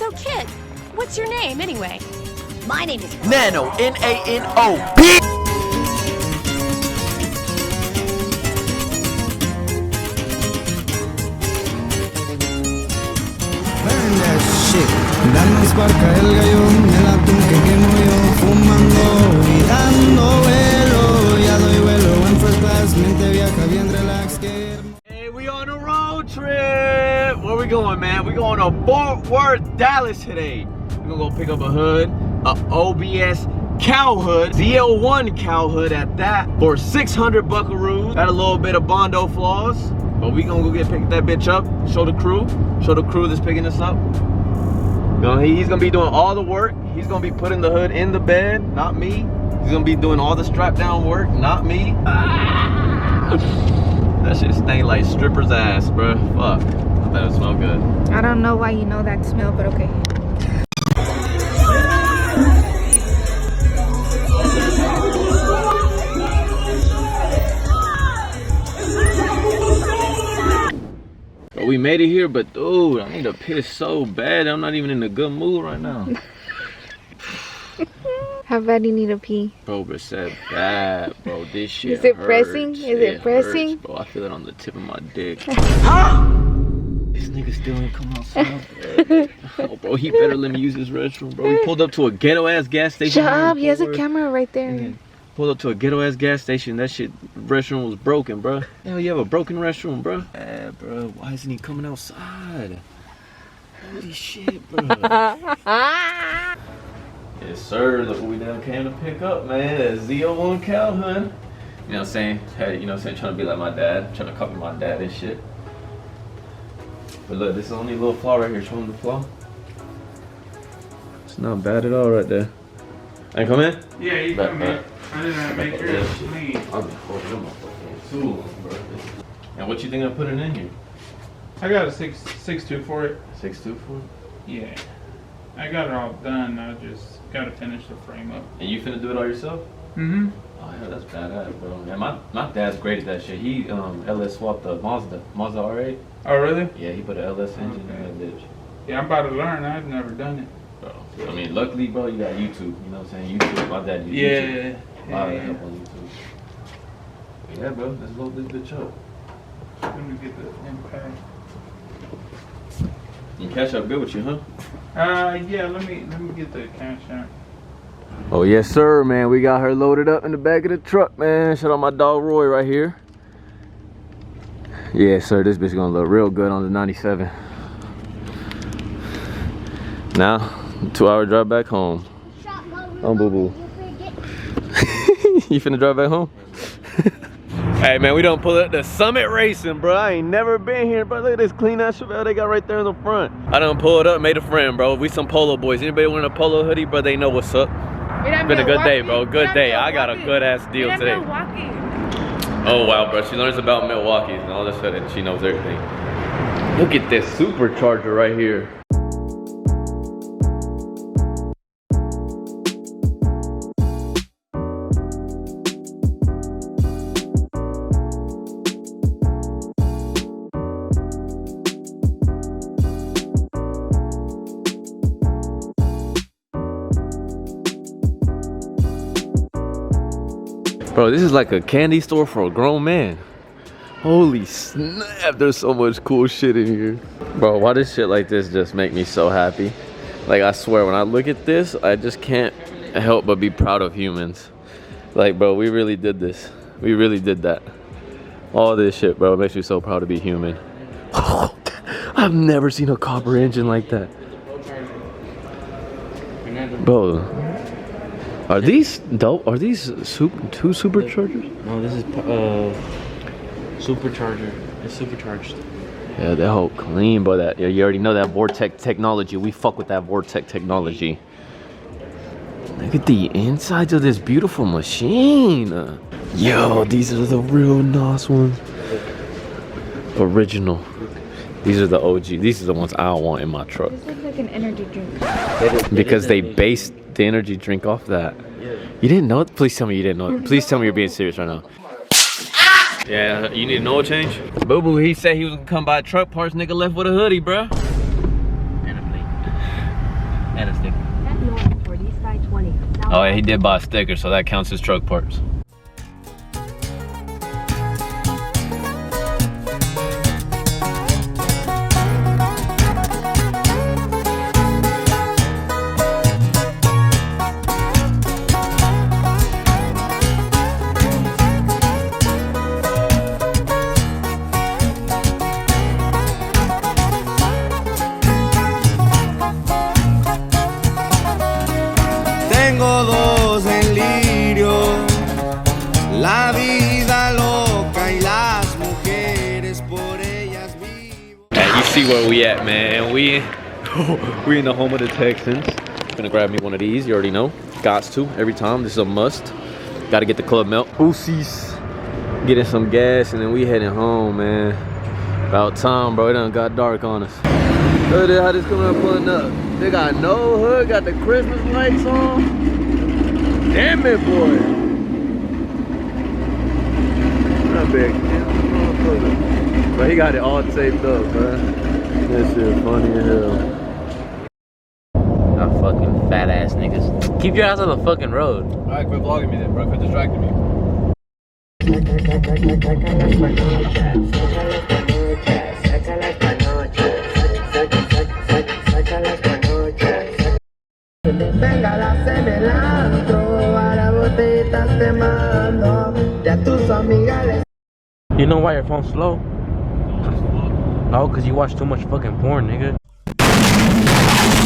So, kid, what's your name anyway? My name is Nano, N-A-N-O-P. Burn that shit. Danos barca el gallón, el atún que quemo yo, fumando y dando vuelo. Ya doy vuelo en first class, mente viaja bien relax. Hey, we on a road trip. Where we going, man? We going to Fort Worth, Dallas today. We're gonna go pick up a hood, a OBS Cowl hood, ZL1 Cowl hood at that, for 600 buckaroos. Got a little bit of Bondo flaws, but we gonna go pick that bitch up, show the crew that's picking us up. You know, he's gonna be doing all the work. He's gonna be putting the hood in the bed, not me. He's gonna be doing all the strap down work, not me. That shit stank like stripper's ass, bruh. Fuck. I bet it smell good. I don't know why you know that smell, but okay. We made it here, but dude, I need to piss so bad. I'm not even in a good mood right now. How bad do you need to pee? Bro, it's that bad, bro. This shit Is it hurts. pressing? Is it pressing? Hurts, bro, I feel it on the tip of my dick. This nigga still ain't come outside. Oh, bro, he better let me use this restroom, bro. We pulled up to a ghetto ass gas station. Shut up, he has a camera right there. Pulled up to a ghetto ass gas station. That shit restroom was broken, bro. Hell, you have a broken restroom, bro? Yeah, bro. Why isn't he coming outside? Holy shit, bro. Yes, sir. Look what we down came to pick up, man. That ZL1 Cowl hood. You know what I'm saying? Hey, you know what I'm saying? Trying to be like my dad. Trying to copy my dad and shit. But look, this is only a little flaw right here. Show him the flaw. It's not bad at all right there. I come in? Yeah, you come in. I didn't make sure it's clean. I'll be holding them motherfucking tools, bro. And what you think of putting in here? I got a 6.2 for it. 6.2 for it? Yeah. I got it all done. I just got to finish the frame up. And you finna do it all yourself? Mm-hmm. Oh yeah, that's badass, bro. Man, my dad's great at that shit. He LS swapped the Mazda R8. Oh, really? Yeah, he put an LS engine in that bitch. Yeah, I'm about to learn. I've never done it. Bro, I mean, luckily, bro, you got YouTube. You know what I'm saying? YouTube. My dad uses YouTube. A lot of help on YouTube. Yeah, bro. Let's load this bitch up. Let me get the impact. You cash up good with you, huh? Yeah. Let me get the cash out. Oh yes, sir, man. We got her loaded up in the back of the truck, man. Shout out my dog Roy right here. Yeah, sir. This bitch gonna look real good on the 97. Now, 2-hour drive back home. Oh, boo boo. You finna drive back home? Hey man, we don't pull up the Summit Racing, bro. I ain't never been here, bro. Look at this clean ass Chevelle they got right there in the front. I done pulled up, made a friend, bro. We some polo boys. Anybody wearing a polo hoodie, bro? They know what's up. It's been a good day, bro. Good day. I got a good ass deal today. Oh wow, bro. She learns about Milwaukee and all of a sudden she knows everything. Look at this supercharger right here. Bro, this is like a candy store for a grown man. Holy snap, there's so much cool shit in here. Bro, why does shit like this just make me so happy? Like, I swear, when I look at this, I just can't help but be proud of humans. Like, bro, we really did this. We really did that. All this shit, bro, it makes me so proud to be human. I've never seen a copper engine like that. Bro. Are these dope? Are these two superchargers? No, this is supercharger. It's supercharged. Yeah, that whole clean, but that, yeah, you already know that Vortex technology. We fuck with that Vortex technology. Look at the insides of this beautiful machine. Yo, these are the real NOS ones. Original. These are the OG. These are the ones I want in my truck. This looks like an energy drink. Because they based the energy drink off that. You didn't know it? Please tell me you didn't know it. Please tell me you're being serious right now. Yeah, you need an oil change? Boo Boo, he said he was gonna come buy truck parts. Nigga left with a hoodie, bruh. And a sticker. Oh yeah, he did buy a sticker, so that counts as truck parts. Tengo dos en lirio, la vida loca y las mujeres por ellas vivo. Hey, you see where we at, man? We in the home of the Texans. Gonna grab me one of these. You already know. Gots to every time. This is a must. Got to get the club milk. Oosies. Getting some gas, and then we heading home, man. About time, bro. It done got dark on us. Look at how this coming up pulling up. They got no hood, got the Christmas lights on. Damn it, boy. Not big. But he got it all taped up, man. This shit funny as hell. Not fucking fat ass niggas. Keep your ass on the fucking road. Alright, quit vlogging me then, bro. Quit distracting me. You know why your phone's slow? No, because you watch too much fucking porn, nigga.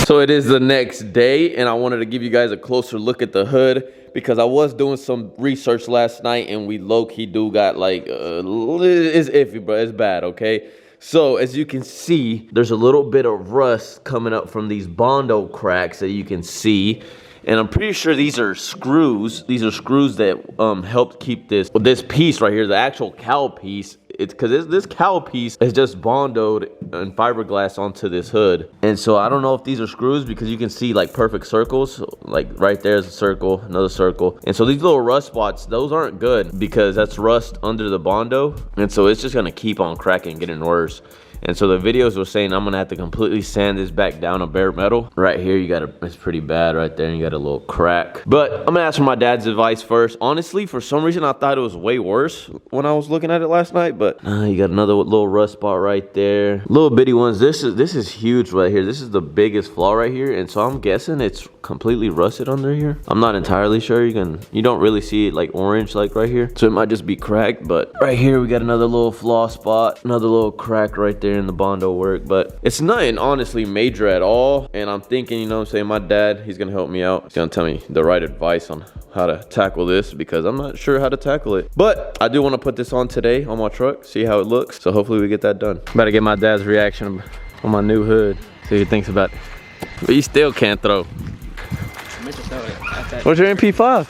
So it is the next day, and I wanted to give you guys a closer look at the hood because I was doing some research last night, and we low-key do got like, it's iffy, bro. It's bad, okay? So as you can see, there's a little bit of rust coming up from these Bondo cracks that you can see. And I'm pretty sure these are screws. These are screws that helped keep this piece right here, the actual cowl piece. It's because this cowl piece is just bondoed and fiberglass onto this hood. And so I don't know if these are screws because you can see like perfect circles. Like right there's a circle, another circle. And so these little rust spots, those aren't good because that's rust under the Bondo. And so it's just gonna keep on cracking, getting worse. And so the videos were saying I'm gonna have to completely sand this back down to bare metal. Right here, it's pretty bad right there, and you got a little crack. But I'm gonna ask for my dad's advice first. Honestly, for some reason, I thought it was way worse when I was looking at it last night, but you got another little rust spot right there. Little bitty ones. This is huge right here. This is the biggest flaw right here, and so I'm guessing it's completely rusted under here. I'm not entirely sure. You don't really see it like orange like right here, so it might just be cracked. But right here, we got another little flaw spot, another little crack right there in the Bondo work, but it's nothing honestly major at all. And I'm thinking, you know what I'm saying, my dad, he's gonna help me out. He's gonna tell me the right advice on how to tackle this because I'm not sure how to tackle it. But I do want to put this on today on my truck, see how it looks. So hopefully we get that done. Better get my dad's reaction on my new hood, see what he thinks about it. But he still can't throw. What's your MP5?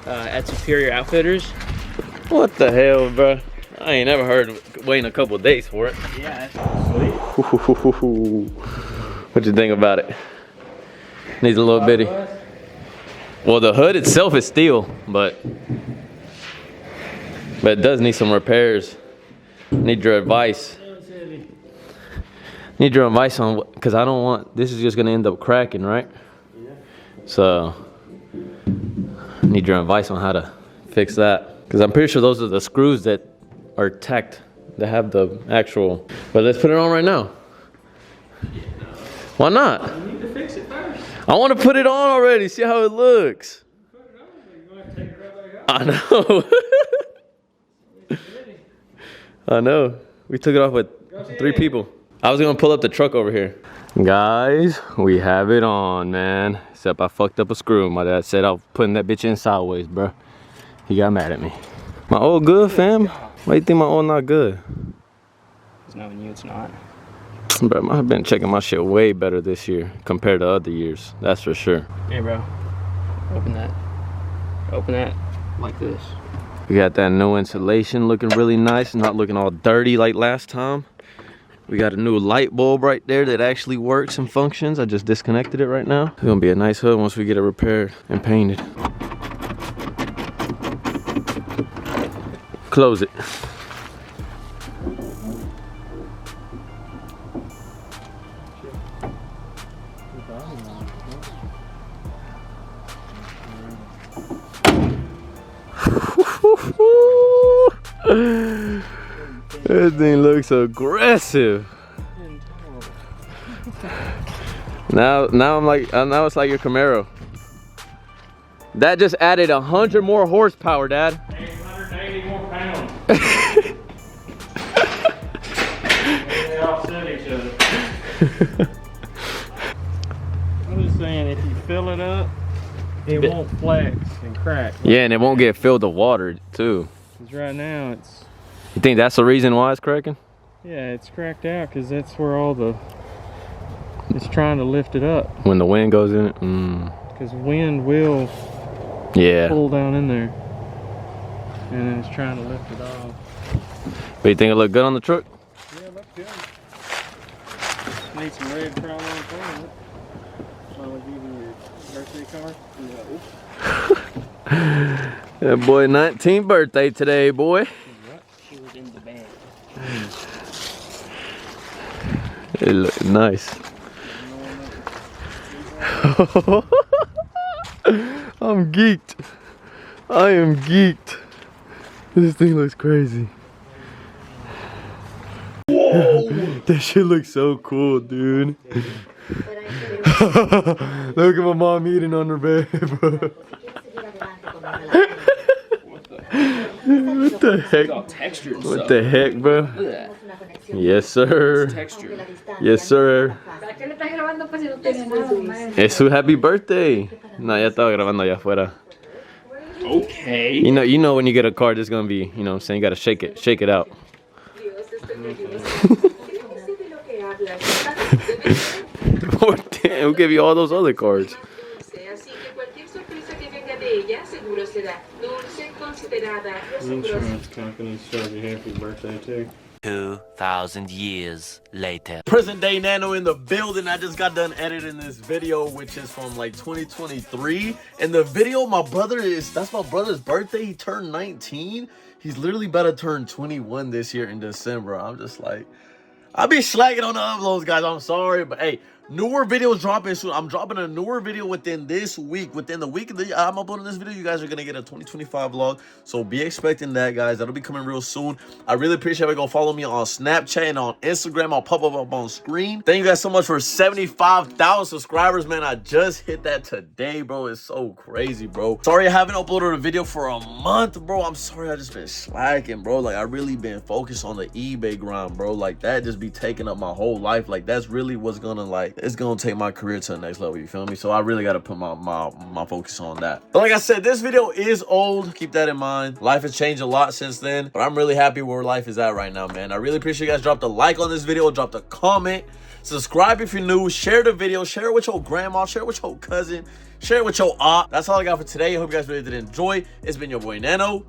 At Superior Outfitters. What the hell, bro? I ain't never heard of waiting a couple of days for it. Yeah, that's sweet. What you think about it? Needs a little bitty. Well, the hood itself is steel, but it does need some repairs. Need your advice. Need your advice on what, because I don't want, this is just gonna end up cracking, right? Yeah. So, need your advice on how to fix that. Because I'm pretty sure those are the screws that are tacked, that have the actual, but let's put it on right now. Why not? You need to fix it first. I want to put it on already, see how it looks. Put it on, but you're going to take it right back out. I know. I know. We took it off with 3 people. I was gonna pull up the truck over here. Guys, we have it on, man. Except I fucked up a screw. My dad said I was putting that bitch in sideways, bro. He got mad at me. My old good, fam? Why you think my old not good? It's knowing you, it's not. Bro, I've been checking my shit way better this year compared to other years. That's for sure. Hey, bro. Open that. Open that like this. We got that new insulation looking really nice, not looking all dirty like last time. We got a new light bulb right there that actually works and functions. I just disconnected it right now. It's gonna be a nice hood once we get it repaired and painted. Close it. That thing looks aggressive. Now I'm like, now it's like your Camaro. That just added 100 more horsepower, Dad. 180 more pounds. They offset each other. I'm just saying, if you fill it up, it won't flex and crack. Yeah, and it won't get filled with water too. Because right now it's, You think that's the reason why it's cracking? yeah, it's cracked out because that's where all the, it's trying to lift it up. When the wind goes in it? Because wind will Yeah. pull down in there. And then it's trying to lift it off. But you think it look good on the truck? Yeah, it looks good. Need some red crown on it. I'll give you your birthday card. That boy 19th birthday today, boy. It look nice. I'm geeked. I am geeked. This thing looks crazy. That shit looks so cool, dude. Look at my mom eating on her bed, bro. What the heck? What the heck, bro? Yes, sir. Yes, sir. Es su happy birthday. No, ya estaba grabando allá afuera. Okay. You know when you get a card, it's gonna be, you know what I'm saying, you gotta shake it out. Oh, damn, who gave you all those other cards? Insurance company serve you happy birthday too. 2,000 years later. Present day Nano in the building. I just got done editing this video, which is from like 2023. And the video, that's my brother's birthday. He turned 19. He's literally about to turn 21 this year in December. I'm just like, I'll be slacking on the uploads, guys. I'm sorry, but hey, newer videos dropping soon. I'm dropping a newer video within this week. Within the week that I'm uploading this video, you guys are gonna get a 2025 vlog. So be expecting that, guys. That'll be coming real soon. I really appreciate it. Go follow me on Snapchat and on Instagram. I'll pop up on screen. Thank you guys so much for 75,000 subscribers, man. I just hit that today, bro. It's so crazy, bro. Sorry I haven't uploaded a video for a month, bro. I'm sorry. I just been slacking, bro. Like, I really been focused on the eBay grind, bro. Like, that just be taking up my whole life. Like, that's really what's gonna, like, it's gonna take my career to the next level, you feel me? So I really gotta put my focus on that. But like I said, this video is old. Keep that in mind. Life has changed a lot since then, but I'm really happy where life is at right now, man. I really appreciate you guys. Drop a like on this video, drop a comment, subscribe if you're new, share the video, share it with your grandma, share it with your cousin, share it with your aunt. That's all I got for today. I hope you guys really did enjoy. It's been your boy Nano.